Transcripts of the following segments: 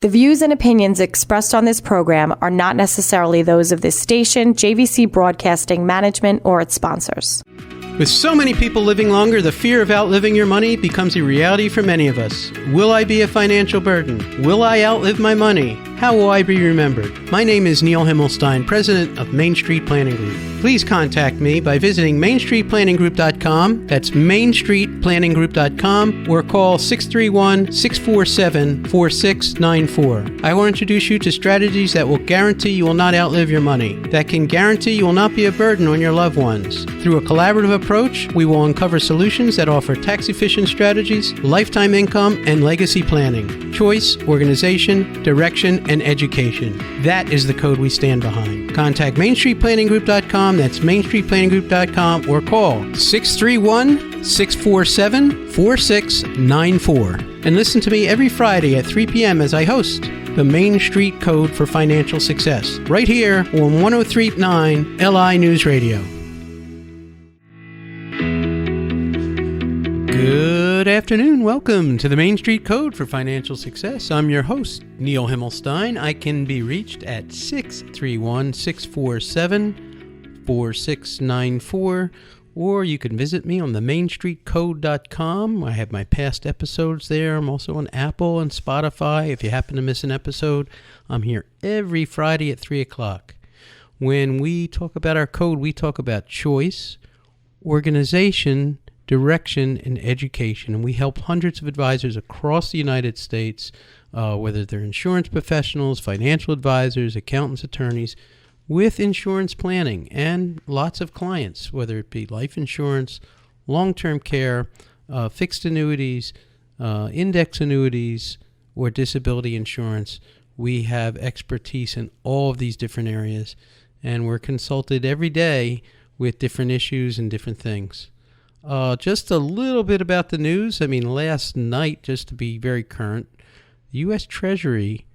The views and opinions expressed on this program are not necessarily those of this station, JVC Broadcasting Management, or its sponsors. With so many people living longer, the fear of outliving your money becomes a reality for many of us. Will I be a financial burden? Will I outlive my money? How will I be remembered? My name is Neil Himmelstein, president of Main Street Planning Group. Please contact me by visiting mainstreetplanninggroup.com. That's mainstreetplanninggroup.com, or call 631-647-4694. I will introduce you to strategies that will guarantee you will not outlive your money, that can guarantee you will not be a burden on your loved ones. Through a collaborative approach, we will uncover solutions that offer tax-efficient strategies, lifetime income, and legacy planning, choice, organization, direction, and education. That is the code we stand behind. Contact mainstreetplanninggroup.com. That's mainstreetplanninggroup.com, or call 631-647-4694. And listen to me every Friday at 3 p.m. as I host the Main Street Code for Financial Success, right here on 103.9 LI News Radio. Good afternoon. Welcome to the Main Street Code for Financial Success. I'm your host, Neil Himmelstein. I can be reached at 631-647-4694, or you can visit me on the mainstreetcode.com. I have my past episodes there. I'm also on Apple and Spotify. If you happen to miss an episode, I'm here every Friday at 3 o'clock. When we talk about our code, we talk about choice, organization, direction, and education. And we help hundreds of advisors across the United States, whether they're insurance professionals, financial advisors, accountants, attorneys, with insurance planning, and lots of clients, whether it be life insurance, long-term care, fixed annuities, index annuities, or disability insurance. We have expertise in all of these different areas, and we're consulted every day with different issues and different things. Just a little bit about the news. Last night, just to be very current, the U.S. Treasury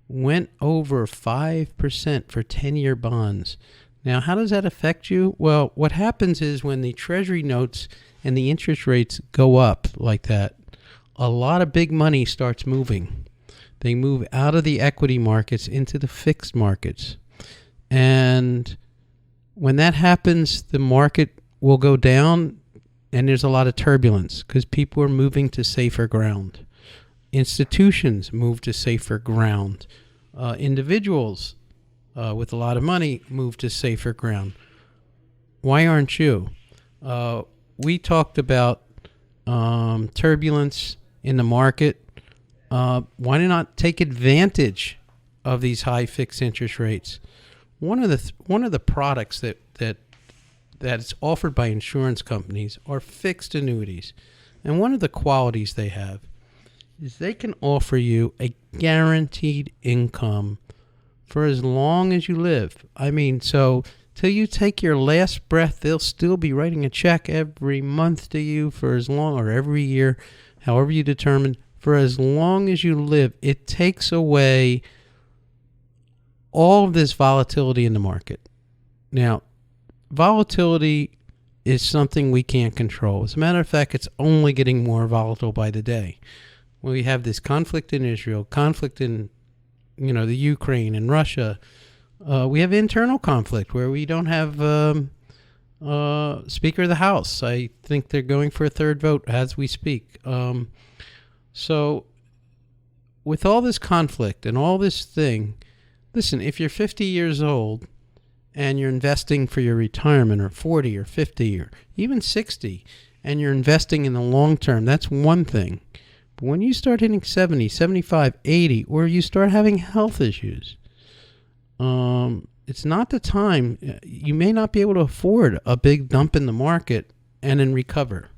went over 5% for 10-year bonds. Now, how does that affect you? Well, what happens is when the Treasury notes and the interest rates go up like that, a lot of big money starts moving. They move out of the equity markets into the fixed markets. And when that happens, the market will go down, and there's a lot of turbulence because people are moving to safer ground. Institutions move to safer ground. Individuals with a lot of money move to safer ground. Why aren't you? We talked about turbulence in the market. Why not take advantage of these high fixed interest rates? One of the products that's offered by insurance companies are fixed annuities. And one of the qualities they have is they can offer you a guaranteed income for as long as you live. So till you take your last breath, they'll still be writing a check every month to you for as long, or every year, however you determine, for as long as you live. It takes away all of this volatility in the market. Now, volatility is something we can't control. As a matter of fact, it's only getting more volatile by the day. We have this conflict in Israel, conflict in, the Ukraine and Russia. We have internal conflict where we don't have Speaker of the House. I think they're going for a third vote as we speak. So with all this conflict and all this thing, listen, if you're 50 years old and you're investing for your retirement, or 40 or 50 or even 60, and you're investing in the long term, that's one thing. But when you start hitting 70, 75, 80, or you start having health issues, it's not the time. You may not be able to afford a big dump in the market and then recover.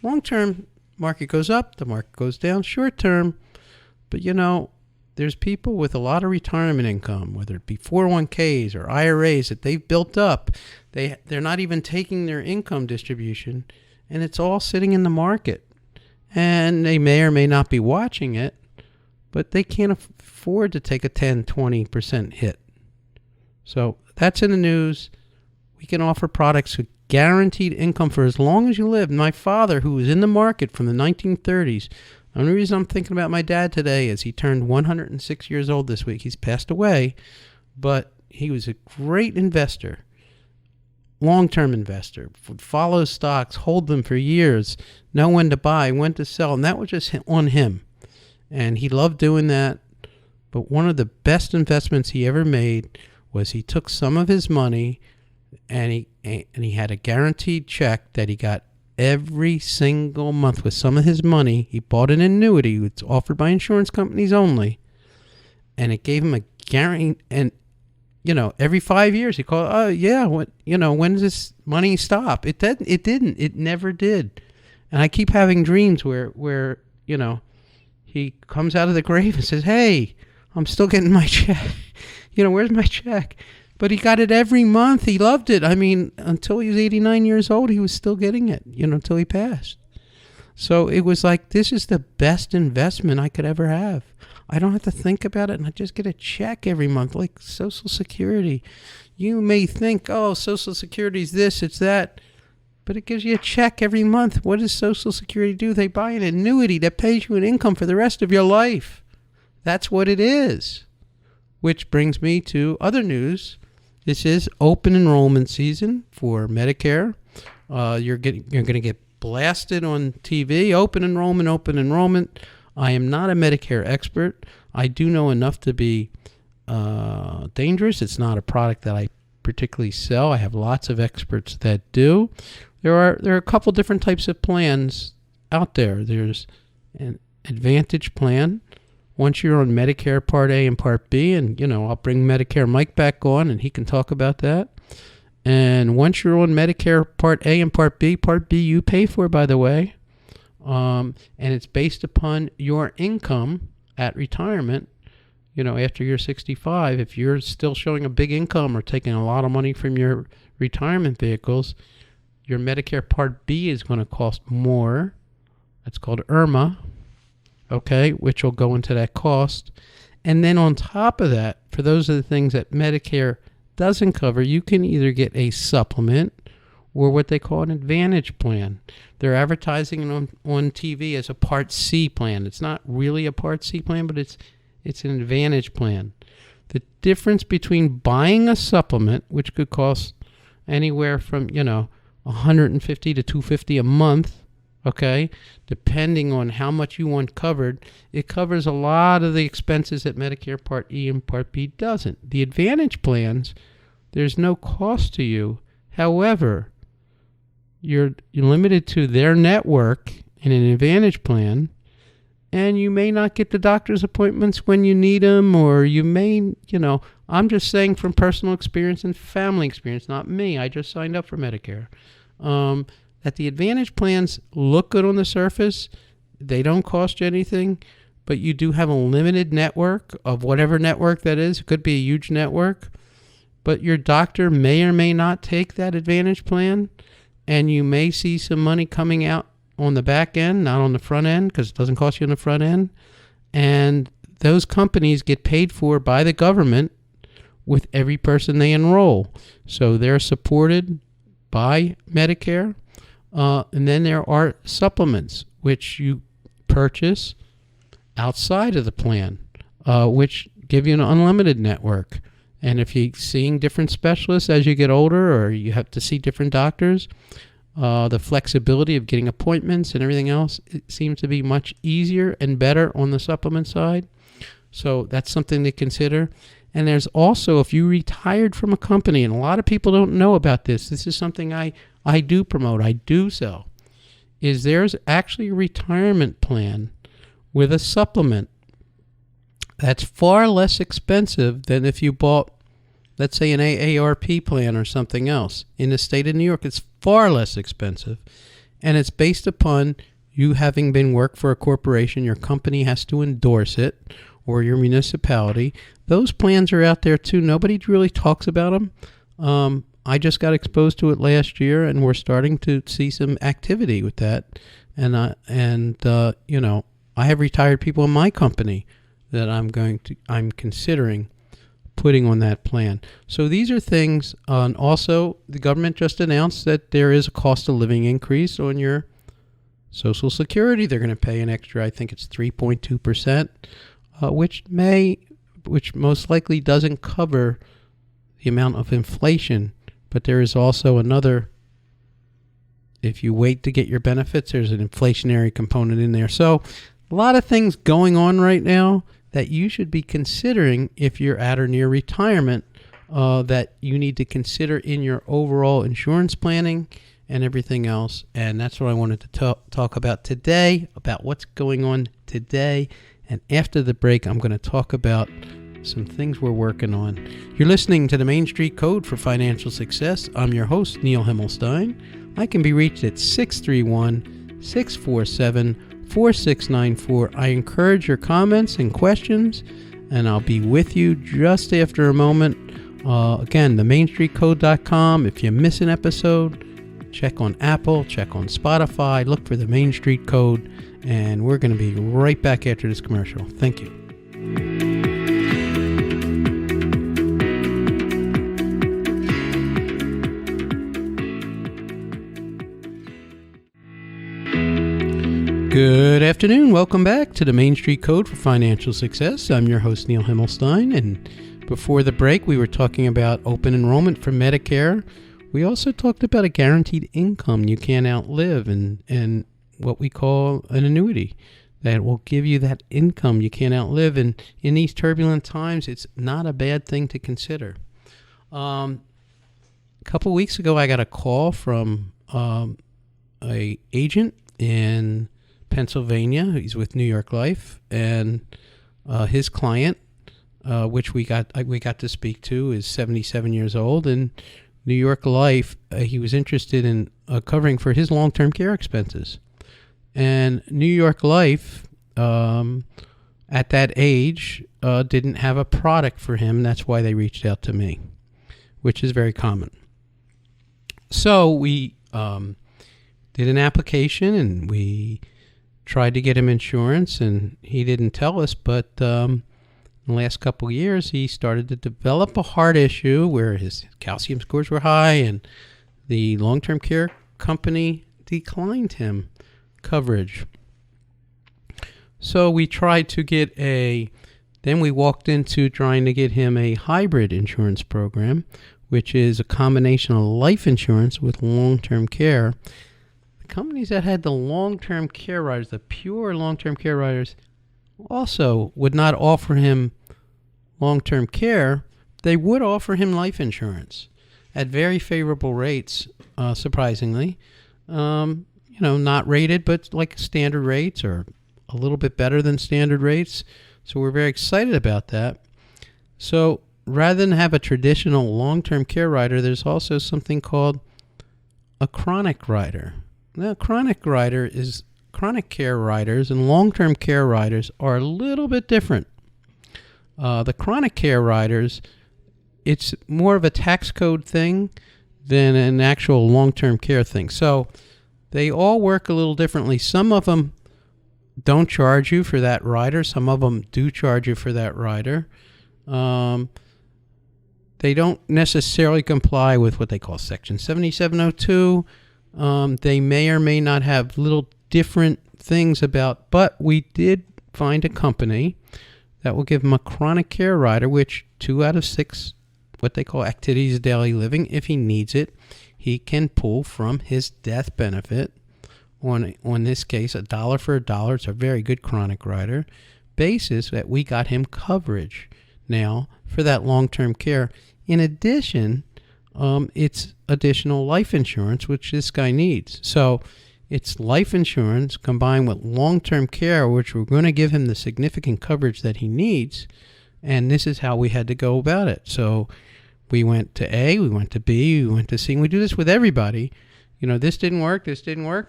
Long term, market goes up, the market goes down. Short term, but there's people with a lot of retirement income, whether it be 401ks or IRAs that they've built up. They're not even taking their income distribution, and it's all sitting in the market. And they may or may not be watching it, but they can't afford to take a 10, 20% hit. So that's in the news. We can offer products with guaranteed income for as long as you live. My father, who was in the market from the 1930s, The only reason I'm thinking about my dad today is he turned 106 years old this week. He's passed away, but he was a great investor, long-term investor, would follow stocks, hold them for years, know when to buy, when to sell, and that was just on him. And he loved doing that. But one of the best investments he ever made was he took some of his money and he had a guaranteed check that he got every single month with some of his money. He bought an annuity. It's offered by insurance companies only. And it gave him a guarantee. And, every 5 years he called, oh, yeah, when does this money stop? It didn't. It never did. And I keep having dreams where he comes out of the grave and says, hey, I'm still getting my check. Where's my check? But he got it every month. He loved it. I mean, until he was 89 years old, he was still getting it, until he passed. So it was like, this is the best investment I could ever have. I don't have to think about it, and I just get a check every month, like Social Security. You may think, oh, Social Security is this, it's that, but it gives you a check every month. What does Social Security do? They buy an annuity that pays you an income for the rest of your life. That's what it is. Which brings me to other news. This is open enrollment season for Medicare. You're going to get blasted on TV. Open enrollment. I am not a Medicare expert. I do know enough to be dangerous. It's not a product that I particularly sell. I have lots of experts that do. There are a couple different types of plans out there. There's an Advantage plan. Once you're on Medicare Part A and Part B, and, I'll bring Medicare Mike back on and he can talk about that. And once you're on Medicare Part A and Part B you pay for, by the way. And it's based upon your income at retirement. After you're 65, if you're still showing a big income or taking a lot of money from your retirement vehicles, your Medicare Part B is going to cost more. That's called IRMA. Okay, which will go into that cost. And then on top of that, for those are the things that Medicare doesn't cover, you can either get a supplement or what they call an Advantage plan. They're advertising it on TV as a Part C plan. It's not really a Part C plan, but it's an Advantage plan. The difference between buying a supplement, which could cost anywhere from, $150 to $250 a month, okay, depending on how much you want covered, it covers a lot of the expenses that Medicare Part E and Part B doesn't. The Advantage plans, there's no cost to you. However, you're limited to their network in an Advantage plan, and you may not get the doctor's appointments when you need them, or you may, I'm just saying from personal experience and family experience, not me. I just signed up for Medicare. That the Advantage plans look good on the surface. They don't cost you anything, but you do have a limited network of whatever network that is. It could be a huge network, but your doctor may or may not take that Advantage plan, and you may see some money coming out on the back end, not on the front end, because it doesn't cost you on the front end. And those companies get paid for by the government with every person they enroll. So they're supported by Medicare. And then there are supplements, which you purchase outside of the plan, which give you an unlimited network. And if you're seeing different specialists as you get older, or you have to see different doctors, the flexibility of getting appointments and everything else, it seems to be much easier and better on the supplement side. So that's something to consider. And there's also, if you retired from a company, and a lot of people don't know about this, this is something I do promote, I do sell, is there's actually a retirement plan with a supplement that's far less expensive than if you bought, let's say, an AARP plan or something else. In the state of New York, it's far less expensive, and it's based upon you having been worked for a corporation. Your company has to endorse it, or your municipality. Those plans are out there too. Nobody really talks about them. I just got exposed to it last year, and we're starting to see some activity with that. And I have retired people in my company that I'm considering putting on that plan. So these are things. And also, the government just announced that there is a cost of living increase on your Social Security, they're going to pay an extra, I think it's 3.2%, which most likely doesn't cover the amount of inflation. But there is also another, if you wait to get your benefits, there's an inflationary component in there. So a lot of things going on right now that you should be considering if you're at or near retirement, that you need to consider in your overall insurance planning and everything else. And that's what I wanted to talk about today, about what's going on today. And after the break, I'm going to talk about some things we're working on. You're listening to the Main Street Code for Financial Success. I'm your host, Neil Himmelstein. I can be reached at 631-647-4694. I encourage your comments and questions, and I'll be with you just after a moment. Again, themainstreetcode.com. If you miss an episode, check on Apple, check on Spotify, look for the Main Street Code, and we're going to be right back after this commercial. Thank you. Good afternoon. Welcome back to the Main Street Code for Financial Success. I'm your host, Neil Himmelstein, and before the break, we were talking about open enrollment for Medicare. We also talked about a guaranteed income you can't outlive and what we call an annuity that will give you that income you can't outlive. And in these turbulent times, it's not a bad thing to consider. A couple weeks ago, I got a call from a agent in Pennsylvania. He's with New York Life, and his client, which we got to speak to, is 77 years old, and New York Life, he was interested in covering for his long-term care expenses. And New York Life, at that age, didn't have a product for him. That's why they reached out to me, which is very common. So we did an application, and we tried to get him insurance, and he didn't tell us, but in the last couple of years, he started to develop a heart issue where his calcium scores were high, and the long-term care company declined him coverage. So we tried to get then we walked into trying to get him a hybrid insurance program, which is a combination of life insurance with long-term care. The companies that had the long-term care riders, the pure long-term care riders, also would not offer him long-term care. They would offer him life insurance at very favorable rates, surprisingly. Not rated, but like standard rates or a little bit better than standard rates. So we're very excited about that. So rather than have a traditional long-term care rider, there's also something called a chronic rider. Now, chronic care riders and long-term care riders are a little bit different. The chronic care riders, it's more of a tax code thing than an actual long-term care thing. So they all work a little differently. Some of them don't charge you for that rider. Some of them do charge you for that rider. They don't necessarily comply with what they call Section 7702. They may or may not have little different things but we did find a company that will give him a chronic care rider, which 2 out of 6, what they call activities of daily living, if he needs it, he can pull from his death benefit on this case, $1 for $1. It's a very good chronic rider basis that we got him coverage now for that long-term care. In addition, it's additional life insurance, which this guy needs. So it's life insurance combined with long-term care, which we're going to give him the significant coverage that he needs. And this is how we had to go about it. So we went to A, we went to B, we went to C. And we do this with everybody. This didn't work,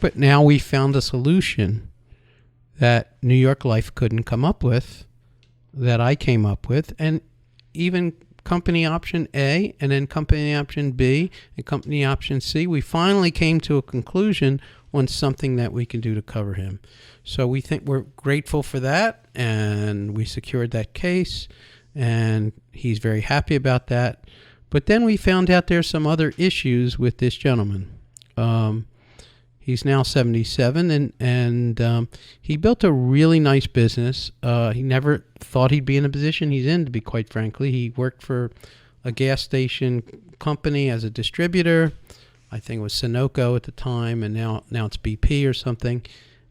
but now we found a solution that New York Life couldn't come up with, that I came up with. And even company option A, and then company option B, and company option C, we finally came to a conclusion on something that we can do to cover him. So we're grateful for that, and we secured that case, and he's very happy about that. But then we found out there's some other issues with this gentleman. He's now 77, and he built a really nice business. He never thought he'd be in the position he's in, to be quite frankly. He worked for a gas station company as a distributor. I think it was Sunoco at the time, and now it's BP or something.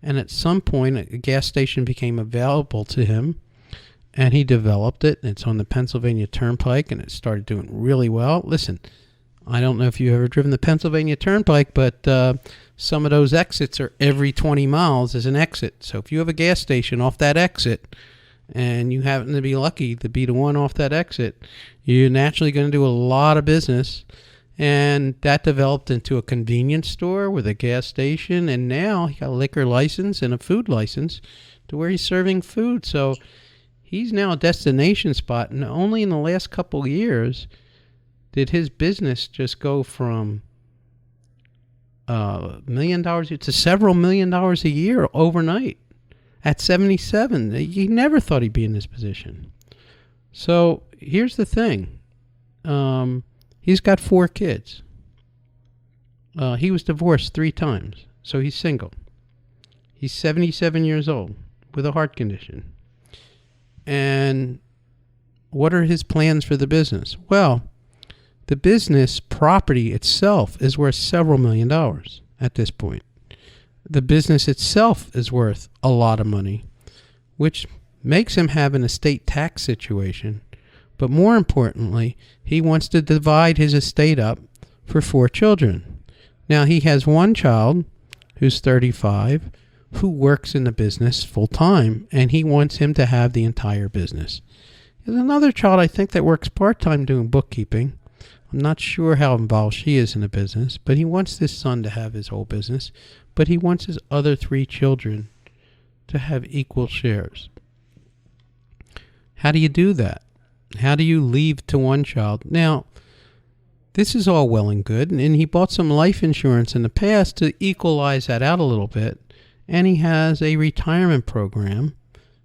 And at some point, a gas station became available to him, and he developed it. It's on the Pennsylvania Turnpike, and it started doing really well. Listen, I don't know if you've ever driven the Pennsylvania Turnpike, but some of those exits are every 20 miles is an exit. So if you have a gas station off that exit, and you happen to be lucky to be the one off that exit, you're naturally going to do a lot of business. And that developed into a convenience store with a gas station, and now he got a liquor license and a food license to where he's serving food. So he's now a destination spot, and only in the last couple of years did his business just go from $1 million to several $1 million a year overnight. At 77, he never thought he'd be in this position. So here's the thing. He's got 4 kids. He was divorced 3 times, so he's single. He's 77 years old with a heart condition. And what are his plans for the business? Well, the business property itself is worth several $1 million at this point. The business itself is worth a lot of money, which makes him have an estate tax situation. But more importantly, he wants to divide his estate up for 4 children. Now, he has one child who's 35 who works in the business full time, and he wants him to have the entire business. There's another child, I think, that works part-time doing bookkeeping. I'm not sure how involved she is in the business, but he wants this son to have his whole business, but he wants his other 3 children to have equal shares. How do you do that? How do you leave to one child? Now, this is all well and good, and he bought some life insurance in the past to equalize that out a little bit, and he has a retirement program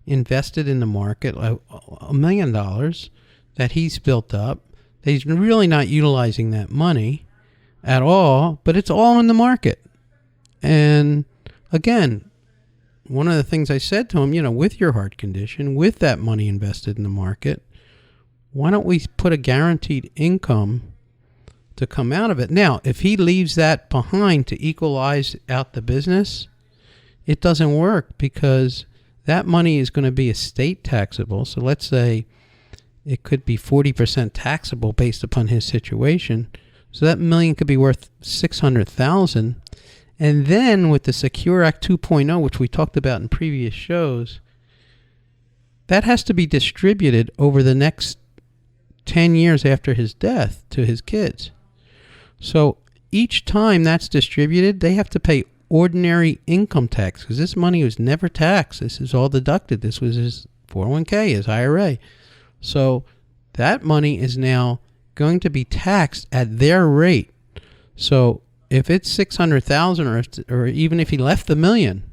invested in the market, $1 million that he's built up. He's really not utilizing that money at all, but it's all in the market. And again, one of the things I said to him, with your heart condition, with that money invested in the market, why don't we put a guaranteed income to come out of it? Now, if he leaves that behind to equalize out the business, it doesn't work because that money is going to be estate taxable. So let's say it could be 40% taxable based upon his situation. So that $1 million could be worth $600,000. And then with the Secure Act 2.0, which we talked about in previous shows, that has to be distributed over the next 10 years after his death to his kids. So each time that's distributed, they have to pay ordinary income tax because this money was never taxed. This is all deducted. This was his 401k, his IRA. So that money is now going to be taxed at their rate. So if it's 600,000 or even if he left the $1 million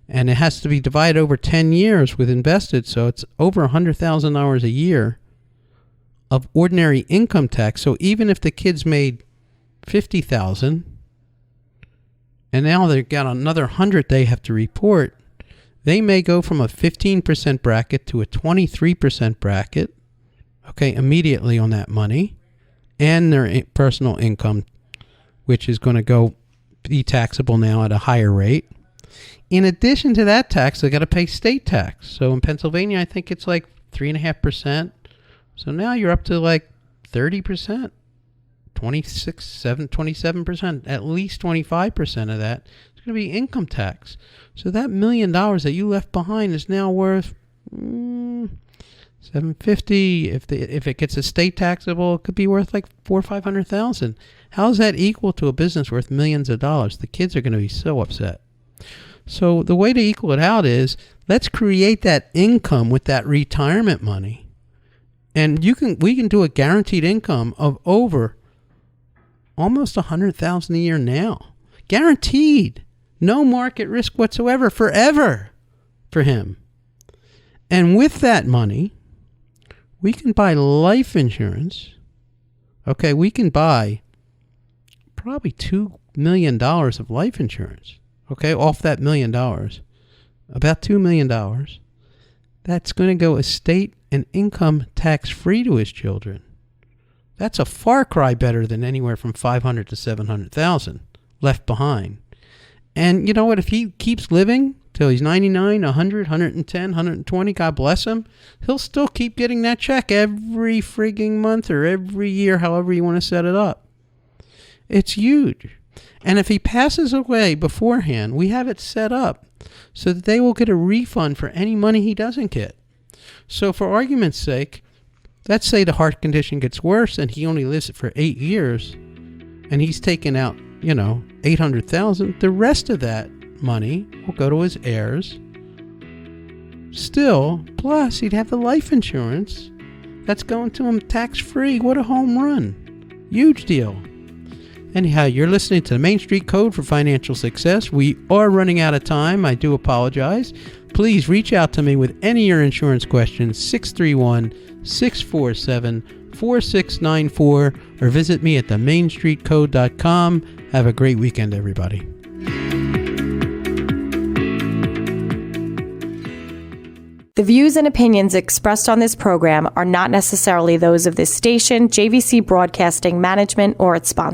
and it has to be divided over 10 years with invested, so it's over $100,000 a year of ordinary income tax. So even if the kids made $50,000 and now they've got another 100 they have to report, they may go from a 15% bracket to a 23% bracket, okay, immediately on that money, and their personal income, which is going to be taxable now at a higher rate. In addition to that tax, they got to pay state tax. So in Pennsylvania, I think it's like 3.5%. So now you're up to like 30%, 27%, at least 25% of that is going to be income tax. So that $1 million that you left behind is now worth $750,000. If it gets estate taxable, it could be worth like $400,000 or $500,000. How's that equal to a business worth millions of dollars? The kids are going to be so upset. So the way to equal it out is let's create that income with that retirement money. And we can do a guaranteed income of over almost $100,000 a year now. Guaranteed. No market risk whatsoever, forever for him. And with that money, we can buy life insurance. Okay, we can buy probably $2 million of life insurance. Okay, off that $1 million, about $2 million. That's going to go estate and income tax-free to his children. That's a far cry better than anywhere from $500,000 to $700,000 left behind. And you know what? If he keeps living till he's 99, 100, 110, 120, God bless him, he'll still keep getting that check every frigging month or every year, however you want to set it up. It's huge. And if he passes away beforehand, we have it set up so that they will get a refund for any money he doesn't get. So for argument's sake, let's say the heart condition gets worse and he only lives it for 8 years and he's taken out, $800,000. The rest of that money will go to his heirs. Still, plus he'd have the life insurance that's going to him tax-free. What a home run. Huge deal. Anyhow, you're listening to the Main Street Code for Financial Success. We are running out of time. I do apologize. Please reach out to me with any of your insurance questions, 631-647-4694, or visit me at themainstreetcode.com. Have a great weekend, everybody. The views and opinions expressed on this program are not necessarily those of this station, JVC Broadcasting Management, or its sponsors.